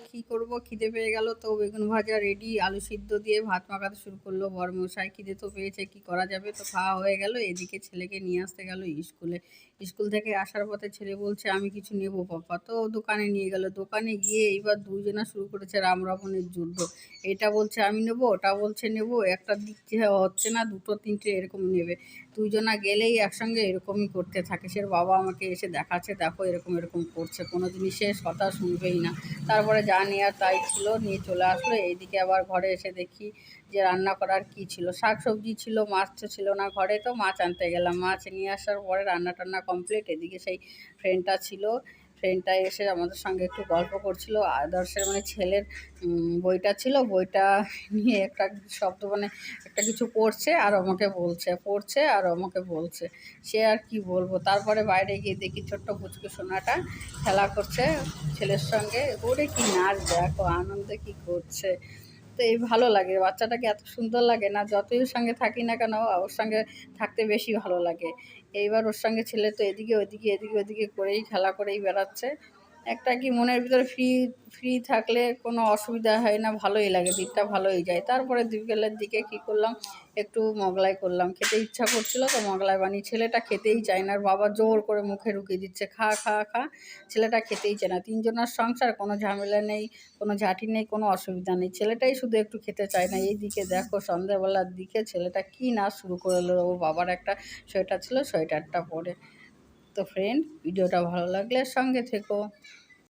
কি করব, খিদে পেয়ে গেল তো বেগুন ভাজা রেডি, আলু সিদ্ধ দিয়ে ভাত মাখাতে শুরু করলো বরমশাই। খিদে তো পেয়েছে, কি করা যাবে, তো খাওয়া হয়ে গেল। এদিকে ছেলেকে নিয়ে আসতে গেল স্কুলে। স্কুল থেকে আসার পথে ছেলে বলছে আমি কিছু নেবো পাপা, তো দোকানে নিয়ে গেল। দোকানে গিয়ে এবার দুজনা শুরু করেছে রাম রাবণের যুদ্ধ। এটা বলছে আমি নেবো, ওটা বলছে নেবো, একটা দিচ্ছে হচ্ছে না, দুটো তিনটে এরকম নেবে। দুজনা গেলেই একসঙ্গে এরকমই করতে থাকে। সে বাবা আমাকে এসে দেখাচ্ছে, দেখো এরকম এরকম করছে, কোনো জিনিসের কথা শুনবেই না। তারপরে যা নেওয়ার তাই ছিল, নিয়ে চলে আসলো। এইদিকে আবার ঘরে এসে দেখি যে রান্না করার কি ছিল, শাক সবজি ছিল, মাছ তো ছিল না ঘরে, তো মাছ আনতে গেলাম। মাছ নিয়ে আসার পরে রান্না টান্না কমপ্লিট। এদিকে সেই ফ্রেন্ডটা ছিল, ফ্রেন্ডটা এসে আমাদের সঙ্গে একটু গল্প করছিল। আদর্শের মানে ছেলের বইটা ছিল, বইটা নিয়ে একটা শব্দ মানে একটা কিছু পড়ছে আর আমাকে বলছে, পড়ছে আর আমাকে বলছে। সে আর কি বলবো। তারপরে বাইরে গিয়ে দেখি ছোট্ট পুচকু সোনাটা খেলা করছে ছেলের সঙ্গে। ওরে কি নাচ, দেখো আনন্দে কি করছে। তো এই ভালো লাগে, বাচ্চাটাকে এত সুন্দর লাগে না, যতই ওর সঙ্গে থাকি না কেন ওর সঙ্গে থাকতে বেশি ভালো লাগে। এইবার ওর সঙ্গে ছেলে তো এদিকে ওদিকে এদিকে ওদিকে করেই খেলা করেই বেড়াচ্ছে। একটা কি মনের ভিতরে ফ্রি ফ্রি থাকলে কোনো অসুবিধা হয় না, ভালোই লাগে, দিকটা ভালোই যায়। তারপরে বিকেলের দিকে কি করলাম, একটু মোগলাই করলাম, খেতে ইচ্ছা করছিল তো মোগলাই বানিয়ে। ছেলেটা খেতেই চায় না, আর বাবা জোর করে মুখে ঢুকিয়ে দিচ্ছে খা খা খা। ছেলেটা খেতেই চায় না। তিনজনের সংসার, কোনো ঝামেলা নেই, কোনো ঝাঁটি নেই, কোনো অসুবিধা নেই, ছেলেটাই শুধু একটু খেতে চায় না। এইদিকে দেখো সন্ধ্যাবেলার দিকে ছেলেটা কি নাচ শুরু করলো, ও বাবার একটা সোয়েটার ছিল, সোয়েটারটা পরে। তো ফ্রেন্ড, ভিডিওটা ভালো লাগলে সঙ্গে থেকো।